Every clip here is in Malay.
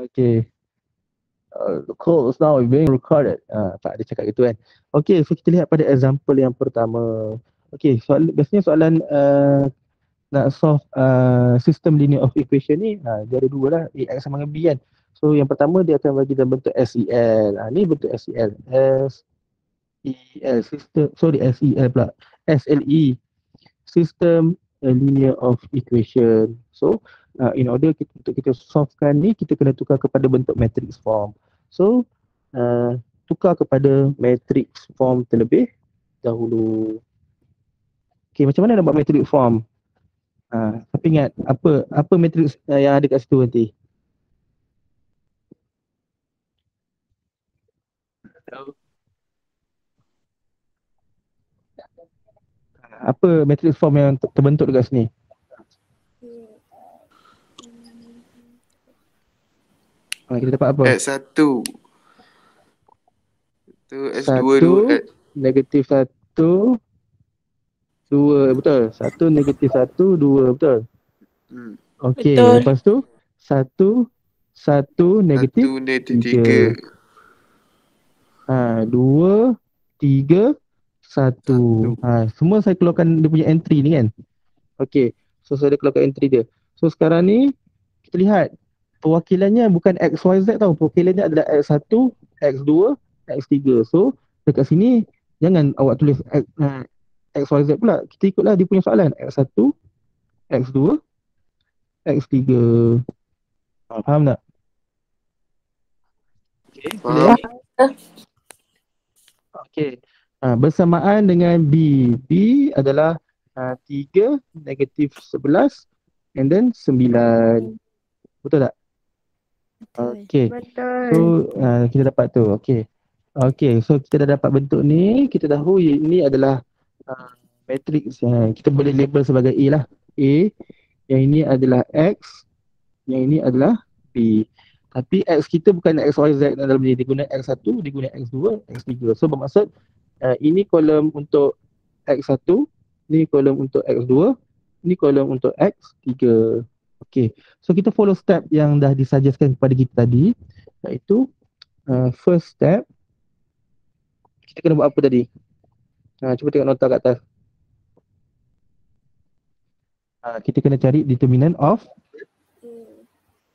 Okay. The call is now being recorded. Pak dia cakap gitu kan. Okay, so kita lihat pada example yang pertama. Okay, biasanya soalan nak solve system linear of equation ni, dia ada dua lah, AX sama dengan B kan. So yang pertama dia akan bagi dalam bentuk SEL. Ni bentuk SEL. SEL, system, sorry SEL pula. SLE, system linear of equation. So in order untuk kita solvekan ni, kita kena tukar kepada bentuk matrix form. So tukar kepada matrix form terlebih dahulu. Okay, macam mana nak buat matrix form? Tapi ingat apa matrix yang ada kat situ nanti? Apa matrix form yang terbentuk dekat sini? Kita dapat apa? S1 tu S2 1 tu negatif 1 2, betul? 1 negatif 1 2, betul? Okey, Betul. lepas tu 1 negatif 1 negatif 3. 2 3 1. Semua saya keluarkan dia punya entry ni kan. Okey, so saya dah keluarkan entry dia. So sekarang ni kita lihat perwakilannya bukan XYZ tau. Perwakilannya adalah X1, X2, X3. So dekat sini jangan awak tulis XYZ pula. Kita ikutlah dia punya soalan. X1, X2, X3. Faham tak? Okay, Faham. Okay. Bersamaan dengan B. B adalah 3, negatif 11 and then 9. Betul tak? Okay. Betul. So kita dapat tu. Okay. Okay. So kita dah dapat bentuk ni. Kita tahu ini adalah matrix. Kita boleh label sebagai A lah. A. Yang ini adalah X. Yang ini adalah B. Tapi X kita bukan X, Y, Z dalam ni. Dia guna X1, dia guna X2, X3. So bermaksud ini kolom untuk X1, ini kolom untuk X2, ini kolom untuk X3. Okay. So kita follow step yang dah disuggestkan kepada kita tadi. Iaitu first step, kita kena buat apa tadi? Cuba tengok nota kat atas. Kita kena cari determinant of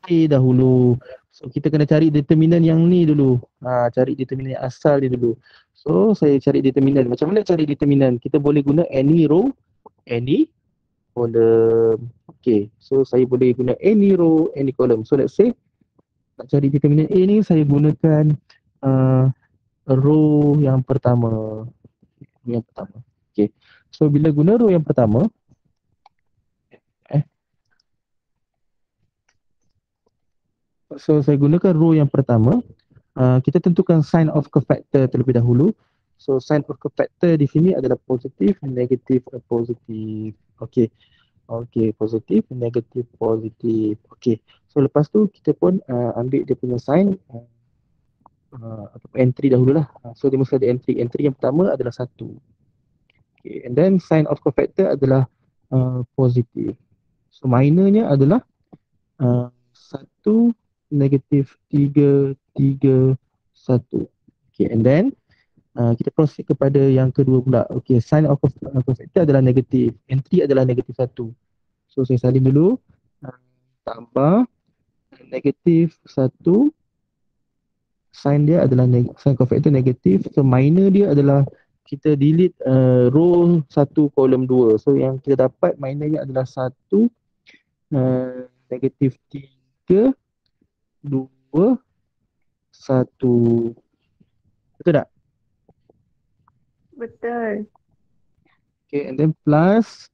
A dahulu. So kita kena cari determinant yang ni dulu. Cari determinant yang asal dia dulu. So saya cari determinant. Macam mana cari determinant? Kita boleh guna any row, any column. Okay. So saya boleh guna any row, any column. So let's say nak cari determinant A ni, saya gunakan row yang pertama. Okay. So bila guna row yang pertama, so saya gunakan row yang pertama. Kita tentukan sign of cofactor terlebih dahulu. So sign of cofactor di sini adalah positif, negatif, positif. Okay. Okay, positif, negatif, positif. Okay. So lepas tu kita pun ambil dia punya sign entry dahululah. So dia mesti ada entry. Entry yang pertama adalah 1. Okay. And then sign of cofactor adalah positif. So minornya adalah 1 negatif 3 3 1. Okay, and then kita proceed kepada yang kedua pula. Okay, sign of cofactor adalah negatif. Entry adalah negatif 1. So saya salin dulu. Tambah negatif 1. Sign dia adalah sign cofactor negatif. So minor dia adalah kita delete row 1 kolom 2. So yang kita dapat minornya adalah 1 negatif 3 2 1. Betul tak? Betul. Okay, and then plus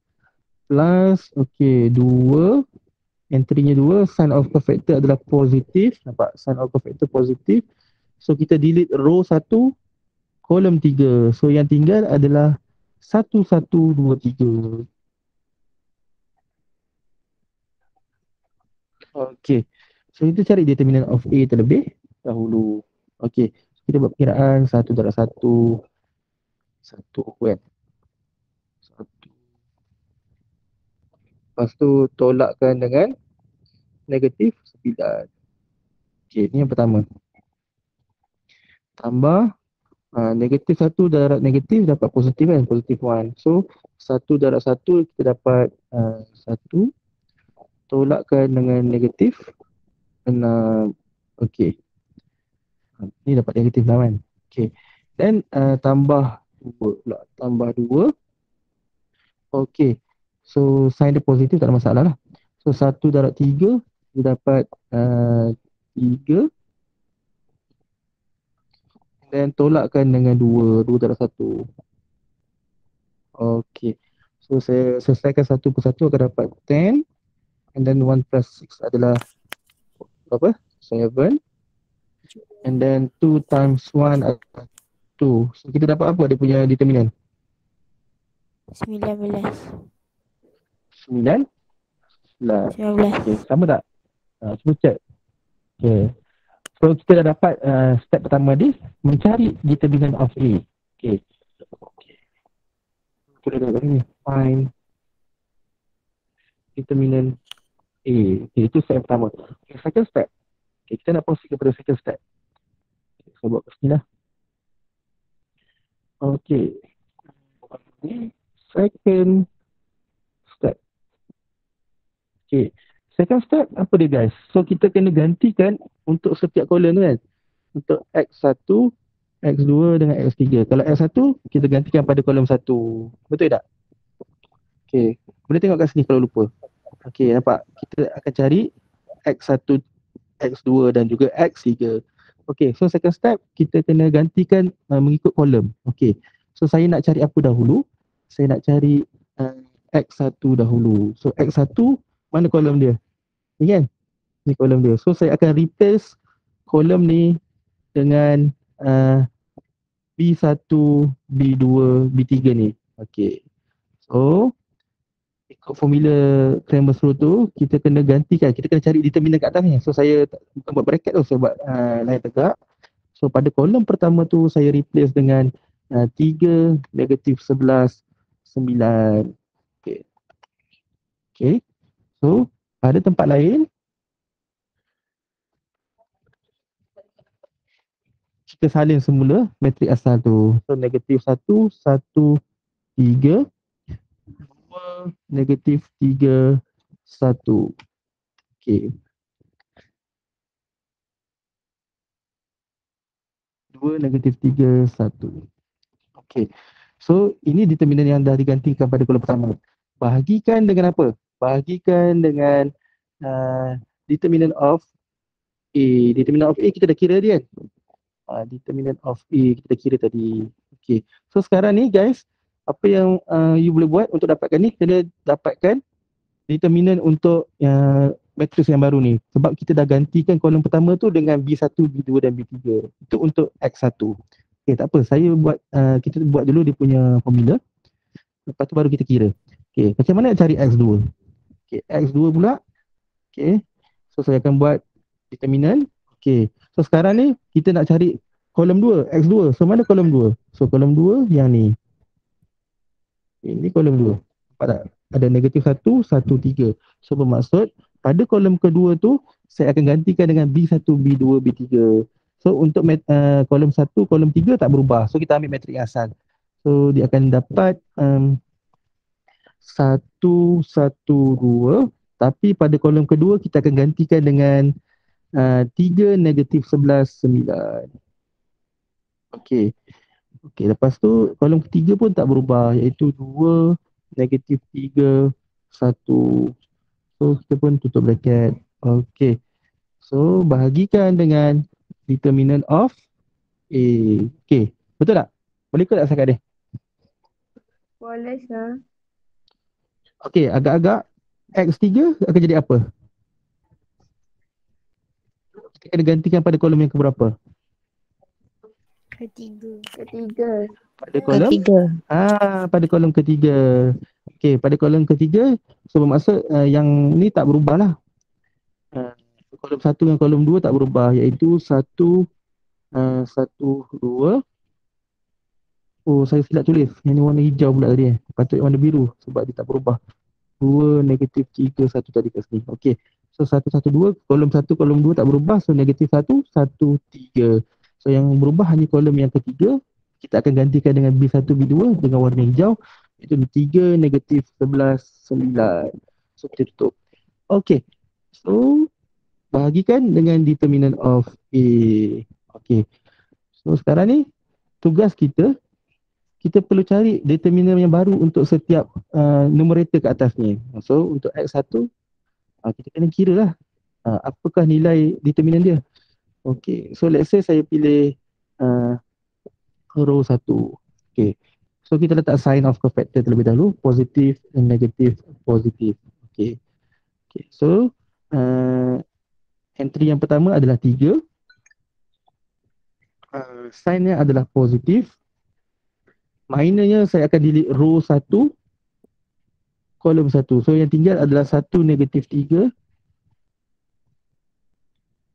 okay, 2, entry-nya 2, sign of cofactor adalah positif. Nampak? Sign of cofactor positif. So kita delete row 1 kolom 3. So yang tinggal adalah 1 1 2 3. Okay. So kita cari determinant of A terlebih dahulu. Okay. So, kita buat perkiraan 1 darab 1 kan. 1. Lepas tu tolakkan dengan negatif 9. Okay, ni yang pertama. Tambah negatif 1 darab negatif dapat positif kan, positif 1. So 1 darab 1 kita dapat 1 tolakkan dengan negatif 6. Okey. Ni dapat negatif 6 kan. Okey. Dan tambah 2 pula. Tambah 2. Okey. So sign dia positif tak ada masalah lah. So 1 darab 3 dia dapat 3. Dan tolakkan dengan 2. 2 darab 1. Okey. So saya selesaikan satu persatu akan dapat 10. And then 1 plus 6 adalah berapa? 7. And then 2 times 1 adalah 2. So kita dapat apa dia punya determinant? 19. 9. Lah. 19. Okay, sama tak? Cuba check. Okay. So kita dah dapat step pertama ni mencari determinant of A. Okay. Kita dah dapat ni. Find determinant A. Okay, itu step pertama. Okay, second step. Okay, kita nak proceed kepada second step. Okay, saya buat kat sini lah. Okay. Second step. Okay. Second step apa dia guys? So kita kena gantikan untuk setiap kolom tu kan. Untuk X1, X2 dengan X3. Kalau X1 kita gantikan pada kolom 1. Betul tak? Okay. Boleh tengok kat sini kalau lupa. Okay, nampak? Kita akan cari X1, X2 dan juga X3. Okay, so second step kita kena gantikan mengikut kolom. Okay. So saya nak cari apa dahulu? Saya nak cari X1 dahulu. So X1 mana kolom dia? Ni kan? Ni kolom dia. So saya akan replace kolom ni dengan B1, B2, B3 ni. Okay. So ikut formula Cramer's rule tu kita kena gantikan. Kita kena cari determinant kat atas ni. So saya bukan buat bracket tu, saya buat line tegak. So pada kolom pertama tu saya replace dengan 3, negatif 11, 9. Okay. Okay. So pada tempat lain kita salin semula matrik asal tu. So negatif 1, 1, 3, 2, negatif 3, 1. Okay. 2, negatif 3, 1. Okay. So ini determinant yang dah digantikan pada kolom pertama. Bahagikan dengan apa? Bahagikan dengan determinant of A. Determinant of A kita dah kira dia kan? Determinant of A kita dah kira tadi. Okay. So sekarang ni guys, apa yang you boleh buat untuk dapatkan ni, kena dapatkan determinant untuk matrix yang baru ni. Sebab kita dah gantikan kolom pertama tu dengan B1, B2 dan B3. Itu untuk X1. Okay, tak apa. Saya buat, kita buat dulu dia punya formula. Lepas tu baru kita kira. Okay, macam mana nak cari X2? Okay, X2 pula. Okay, so saya akan buat determinant. Okay, so sekarang ni kita nak cari kolom 2, X2. So mana kolom 2? So kolom 2 yang ni. Ini kolom 2. Nampak tak? Ada negatif 1, 1, 3. So bermaksud pada kolom kedua tu saya akan gantikan dengan B1, B2, B3. So untuk kolom 1, kolom 3 tak berubah. So kita ambil matrik asal. So dia akan dapat 1, 1, 2. Tapi pada kolom kedua kita akan gantikan dengan 3, negatif 11, 9. Okey. Okey, lepas tu kolom ketiga pun tak berubah iaitu 2, negatif 3, 1. So kita pun tutup bracket. Okey. So bahagikan dengan determinant of A. Okey, betul tak? Boleh ke tak cakap dia? Boleh sah. Okey, agak-agak X3 akan jadi apa? Kita kena gantikan pada kolom yang keberapa? Ketiga. Pada kolom? Pada kolom ketiga. Okey, pada kolom ketiga, so bermaksud yang ni tak berubah lah. Kolom 1 dan kolom 2 tak berubah iaitu 1, 1, 2. Oh, saya silap tulis. Yang ni warna hijau pula tadi. Patut warna biru sebab dia tak berubah. 2, negatif 3, 1 tadi kat sini. Okey. So 1, 1, 2, kolom 1, kolom 2 tak berubah. So negatif 1, 1, 3. So yang berubah hanya kolom yang ketiga. Kita akan gantikan dengan B1, B2 dengan warna hijau. Itu 3, negatif 11, 9. So kita tutup. Okay. So bahagikan dengan determinant of A. Okay. So sekarang ni tugas kita perlu cari determinant yang baru untuk setiap numerator kat atas ni. So untuk X1 kita kena kira lah apakah nilai determinant dia. Okay, so let's say saya pilih row 1. Okay, so kita letak sign of cofactor terlebih dahulu, positif dan negatif positif. Okay, okay. So entry yang pertama adalah 3. Signnya adalah positif. Minornya saya akan delete row 1, kolom 1. So yang tinggal adalah 1, negatif 3,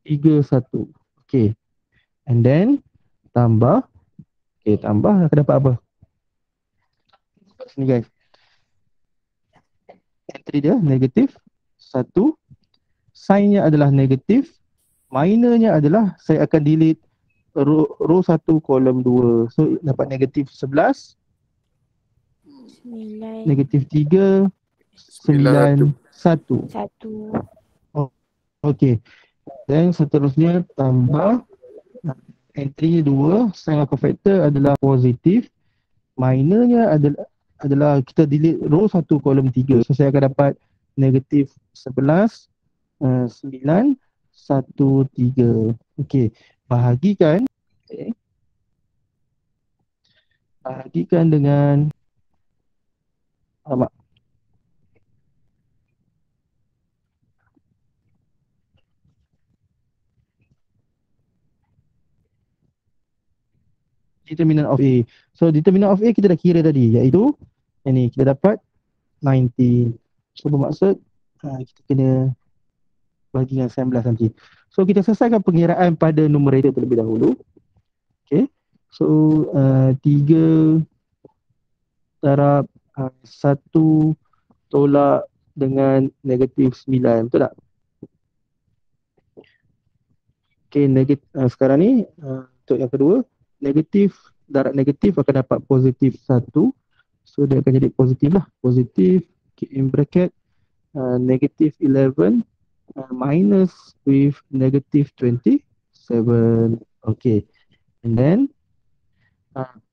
3, 1. Okay. And then tambah. Okay, tambah akan dapat apa? Sini guys. Entry dia negatif 1. Signnya adalah negatif. Minornya adalah saya akan delete row 1, kolom 2. So dapat negatif 11, 9, negatif 3, 9, 1. 1. Oh, okay. Dan seterusnya tambah entry 2, sign of cofactor adalah positif. Minornya adalah kita delete row 1, kolom 3. So saya akan dapat negatif 11, 9, 1, 3. Okey, bahagikan. Okay. Bahagikan dengan alamak. Determinant of A. So determinant of A kita dah kira tadi, iaitu ini kita dapat 19. So bermaksud kita kena bagi dengan 19 nanti. So kita selesaikan pengiraan pada numerator terlebih dahulu. Okay. So 3 darab 1 tolak dengan negatif 9. Betul tak? Okay, sekarang ni untuk yang kedua, negatif darab negatif akan dapat positif 1. So dia akan jadi positif lah. Positif, okay, in bracket, negatif 11 minus with negative 27. Okay. And then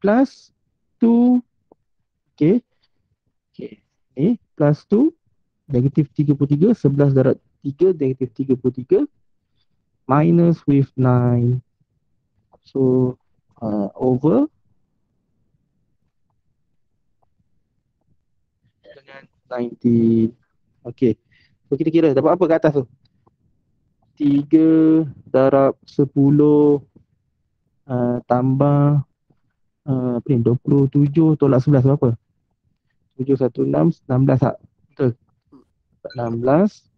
plus 2. Okay. Okay. Ni plus 2. Negatif 33. 11 darab 3. Negatif 33. Minus with 9. So over dengan 19. Okay. So kita kira dapat apa kat atas tu? 3 darab 10 tambah apa ni, 27 tolak 11 berapa? 7, 1, 6, 16 tak? Betul? 16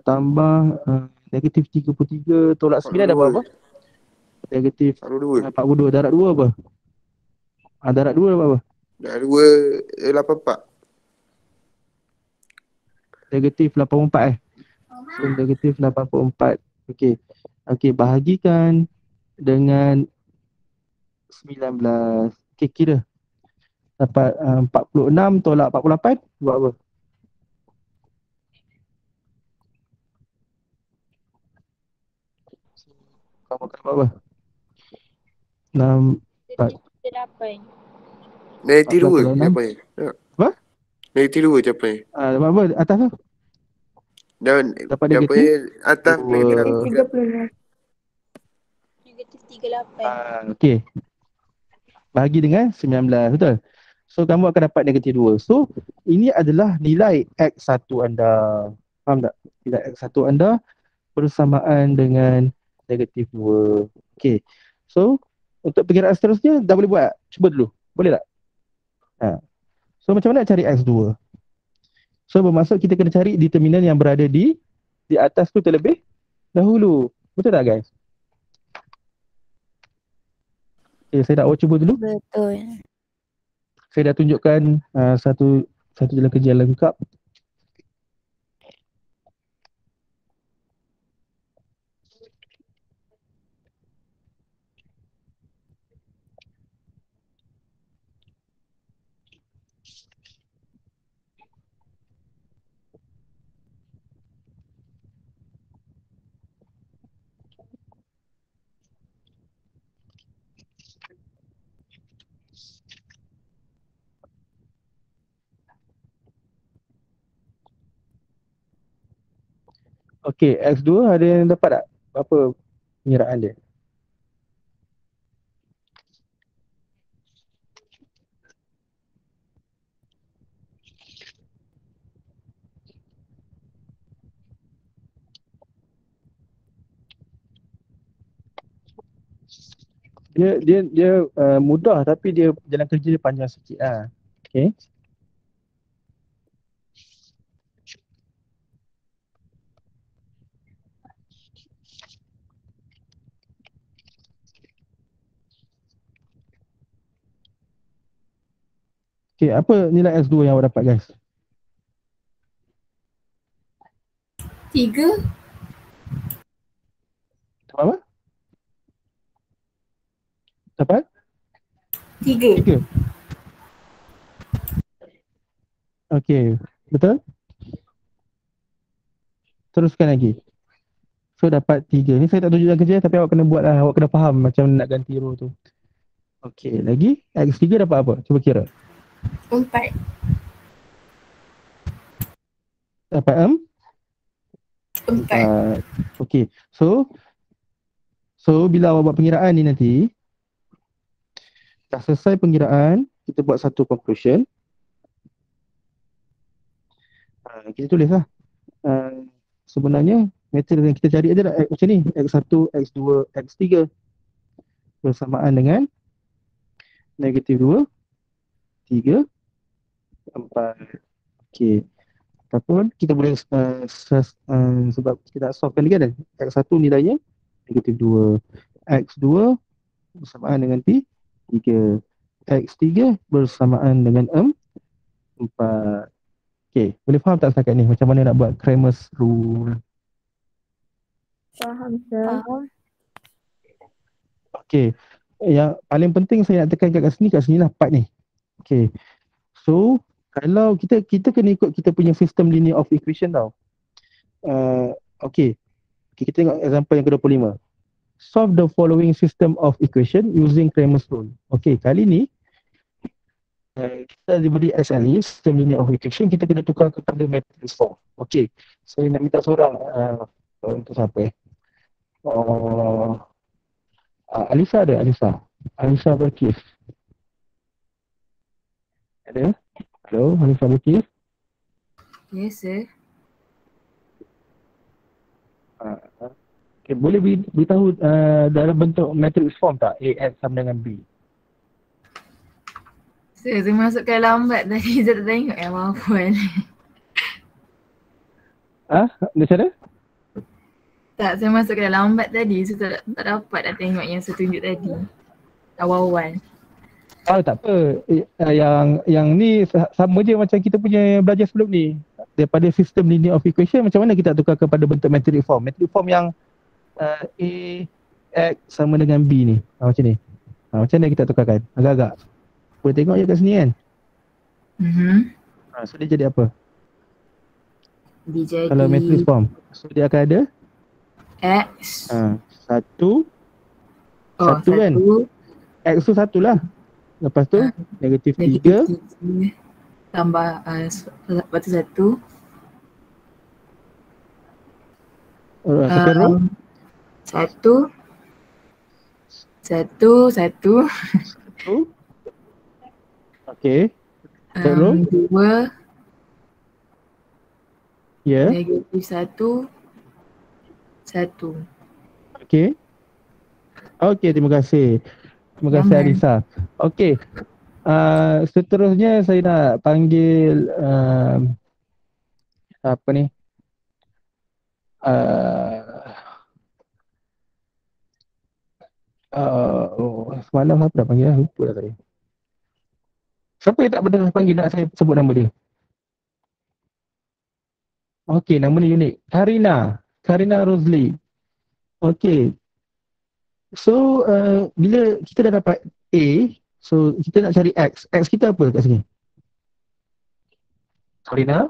tambah negatif 33 tolak 9 dah berapa? Negatif 42. Darat 2 apa? Darat 2 dapat apa? Darat 2 84. Negatif 84 So negatif 84. Okey. Okey, bahagikan dengan 19. Okey, kira. Dapat 46 tolak 48 buat apa? Kamu akan buat apa? 6 8. Negatif 2 46. jawapannya. Apa? Negatif 2 jawapannya. Dapat apa atas tu? Dan Dapat jawapannya negatif atas negatif 36. Negatif 38. Okey. Bahagi dengan 19, betul? So kamu akan dapat negatif 2. So ini adalah nilai X1 anda. Faham tak? Nilai X1 anda bersamaan dengan negatif 2. Okey. So untuk pengiraan seterusnya dah boleh buat? Cuba dulu. Boleh tak? So macam mana nak cari X2? So bermaksud kita kena cari determinan yang berada di atas tu terlebih dahulu. Betul tak guys? Okay, saya nak cuba dulu. Betul. Saya dah tunjukkan satu jalan kerja lengkap. Okey, X2 ada yang dapat tak? Apa pengiraan dia? Dia mudah tapi dia jalan kerja dia panjang sikit lah. Okey. Okey, apa nilai X2 yang awak dapat guys? 3. Dapat apa? Dapat? 3. 3. Okey, betul? Teruskan lagi. So dapat 3. Ni saya tak tunjuk dalam kerja tapi awak kena buat lah. Awak kena faham macam nak ganti row tu. Okey, lagi X3 dapat apa? Cuba kira. 4. Dapat 4. Okey. So bila awak buat pengiraan ni nanti, dah selesai pengiraan, kita buat satu conclusion. Kita tulis lah. Sebenarnya material yang kita cari adalah macam ni, X1, X2, X3 bersamaan dengan negatif 2, 3, 4. Okey. Ataupun kita boleh sebab kita nak solvekan lagi kan. X1 nilainya negatif 2, X2 bersamaan dengan P3, X3 bersamaan dengan 4. Okey, boleh faham tak setakat ni macam mana nak buat Cramer's rule? Faham, sir. Faham. Okey. Yang paling penting saya nak tekan kat sini lah part ni. Okey. So, kalau kita kena ikut kita punya system linear of equation tau. Okey. Kita tengok example yang ke-25. Solve the following system of equation using Cramer's rule. Okey, kali ni kita diberi SLE, system linear of equation, kita kena tukar kepada matrix form. Okey. Saya nak minta seorang untuk siapa Alisa ada? Alisa Berkis. Ada? Hello, Alisa Berkis. Yes, sir. Okay, boleh beritahu dalam bentuk matrix form tak? A sama dengan B. Saya masukkan lambat tadi, saya tak tengok yang apa ni. Macam mana? Tak, saya masukkan lambat tadi, saya tak dapat nak tengok yang saya tunjuk tadi. Awal-awal. Tak apa. Yang ni sama je macam kita punya belajar sebelum ni. Daripada sistem linear of equation, macam mana kita tukar kepada bentuk matrix form? Matrix form yang A X sama dengan B ni. Macam ni. Macam mana kita tukarkan? Agak-agak. Boleh tengok je kat sini kan? So dia jadi apa? Dia jadi kalau matrix form. So dia akan ada X. Satu kan? X tu satu lah. Lepas tu negatif 3 tambah lepas tu 1. second row 1. Okay. Third row 2. Ya. Negatif 1. Okay. Okay, terima kasih. Terima kasih Arisa. Okay. Seterusnya saya nak panggil apa ni? Semalam apa dah panggil? Lupa dah tadi. Siapa yang tak pernah panggil nak saya sebut nama dia? Okay, nama ni unik. Karina Rosalie. Okay. So, bila kita dah dapat A, so kita nak cari X. X kita apa kat sini? Karina?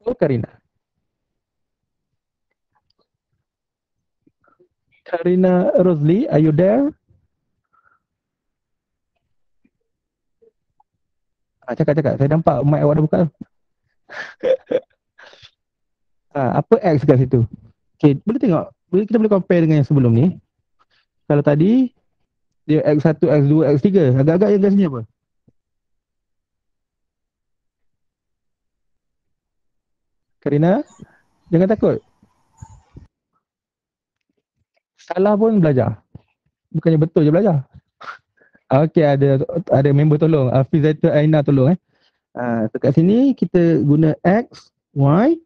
Oh, Karina. Karina Rosalie, are you there? Cakap. Saya nampak mic awak dah buka. Apa X kat situ? Okay, boleh tengok. Kita boleh compare dengan yang sebelum ni. Kalau tadi, dia X1, X2, X3. Agak-agak yang kat sini apa? Karina, jangan takut. Salah pun belajar. Bukannya betul je belajar. Okey, ada member tolong. Fizatul Aina tolong. So kat sini kita guna X, Y,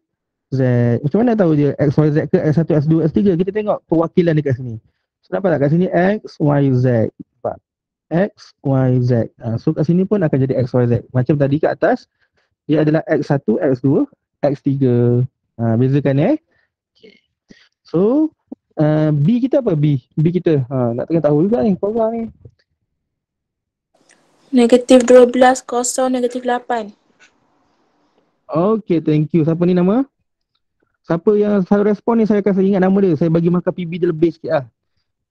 Z. Macam mana tahu dia X, Y, Z ke X1, X2, X3? Kita tengok perwakilan dekat sini. So nampak tak kat sini X, Y, Z. Nampak? X, Y, Z. So kat sini pun akan jadi X, Y, Z. Macam tadi kat atas, dia adalah X1, X2, X3. Bezakan Okay. So, B kita apa B? B kita. Nak tengah tahu juga ni korang ni. -12, kosong, -8. Okay, thank you. Siapa ni nama? Siapa yang selalu respon ni saya akan ingat nama dia. Saya bagi markah PB dia lebih sikit lah.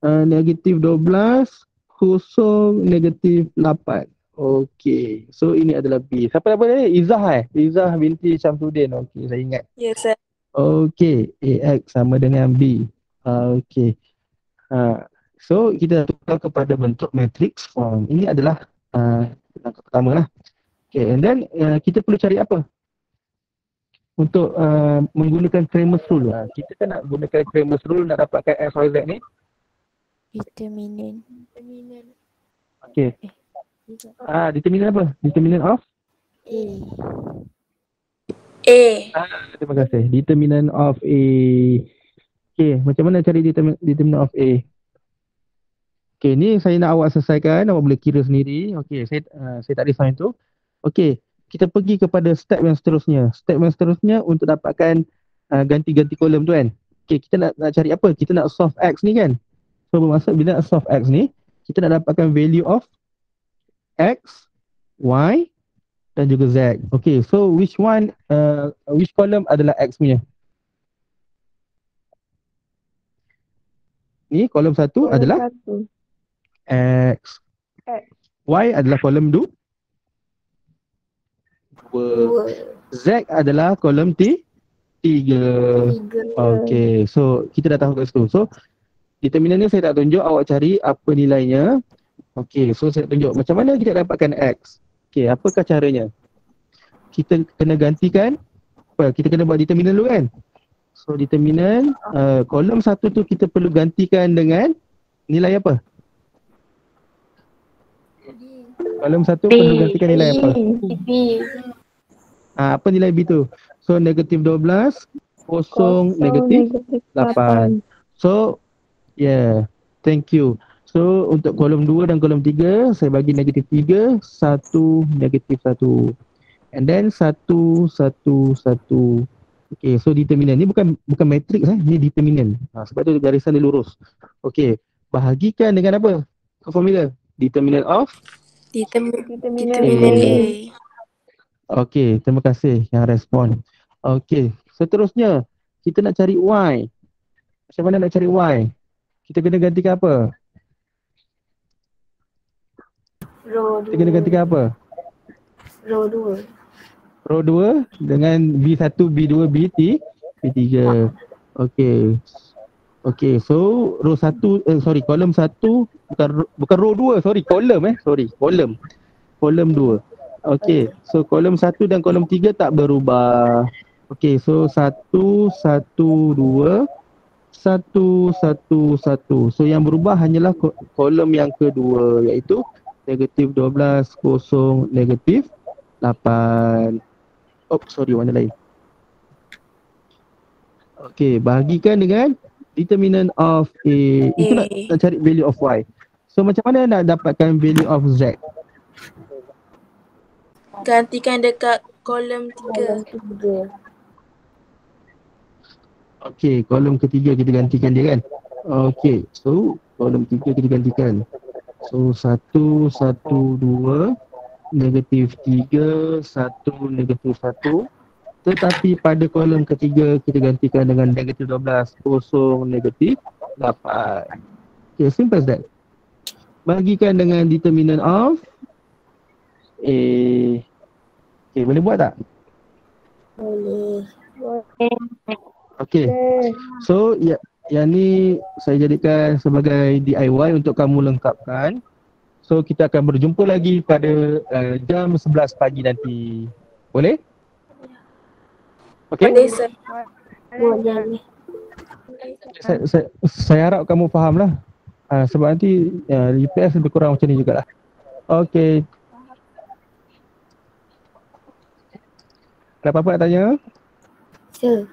-12, kosong, -8. Okay. So ini adalah B. Siapa nama dia? Izzah Izzah binti Syamsuddin. Okay, saya ingat. Yes, sir. Okay. AX sama dengan B. Okay. So kita tukar kepada bentuk matrix form. Ini adalah langkah pertama lah. Okay, and then kita perlu cari apa? Untuk menggunakan Cramer's rule. Kita kan nak gunakan Cramer's rule nak dapatkan X, Y, Z ni. Determinant. Okay. Determinant apa? Determinant of? A. Terima kasih. Determinant of A. Okay, macam mana cari determinant of A? Okay, ni saya nak awak selesaikan. Awak boleh kira sendiri. Okay, saya tak risau itu. Okay, kita pergi kepada step yang seterusnya. Step yang seterusnya untuk dapatkan ganti-ganti kolom tu kan. Okay, kita nak cari apa? Kita nak solve X ni kan. So bermaksud bila nak solve X ni, kita nak dapatkan value of X, Y dan juga Z. Okay, so which column adalah X punya? Ni kolom 1 adalah X. Y adalah kolom 2. Z adalah kolom 3. Okay, so kita dah tahu kat situ. So determinant ni saya tak tunjuk, awak cari apa nilainya. Okay, so saya tunjuk macam mana kita dapatkan X. Okay, apakah caranya? Kita kena gantikan kita kena buat determinant dulu kan. So determinant kolom 1 tu kita perlu gantikan dengan nilai apa? Kolom 1 perlu gantikan nilai apa? B. Apa nilai B tu? So -12, kosong, -8. So thank you. So untuk kolom 2 dan kolom 3 saya bagi -3, 1, -1. And then 1, 1, 1. Okay, so determinant ni bukan matrix ni determinant. Sebab tu garisan dia lurus. Okay, bahagikan dengan apa? Formula determinant of Determinant A. Okay, terima kasih yang respon. Okay, seterusnya kita nak cari Y. Macam mana nak cari Y? Kita kena gantikan apa? Kita kena gantikan apa? Row 2 dengan B1, B2, B3. Okay, so row 1, kolom 1 bukan row 2, kolom 2. Okay, so kolom 1 dan kolom 3 tak berubah. Okay, so 1, 1, 2, 1, 1, 1. So yang berubah hanyalah kolom yang kedua, iaitu -12, kosong, -8. Warna lain. Okay, bahagikan dengan determinant of A. Itu nak cari value of Y. So macam mana nak dapatkan value of Z? Gantikan dekat kolom 3. Okay, kolom ketiga kita gantikan dia kan. Okay, so kolom 3 kita gantikan. So 1, 1, 2, -3, 1, -1. Tetapi pada kolom ketiga kita gantikan dengan -12, kosong, -8. Okay, simple as that. Bagikan dengan determinant of A. Okay, boleh buat tak? Boleh. Okey. So yang ni saya jadikan sebagai DIY untuk kamu lengkapkan. So kita akan berjumpa lagi pada jam 11 pagi nanti. Boleh? Okey? Boleh sir. Saya harap kamu faham lah. Sebab nanti UPS lebih kurang macam ni jugalah. Okey. Ada apa-apa nak tanya? Sir.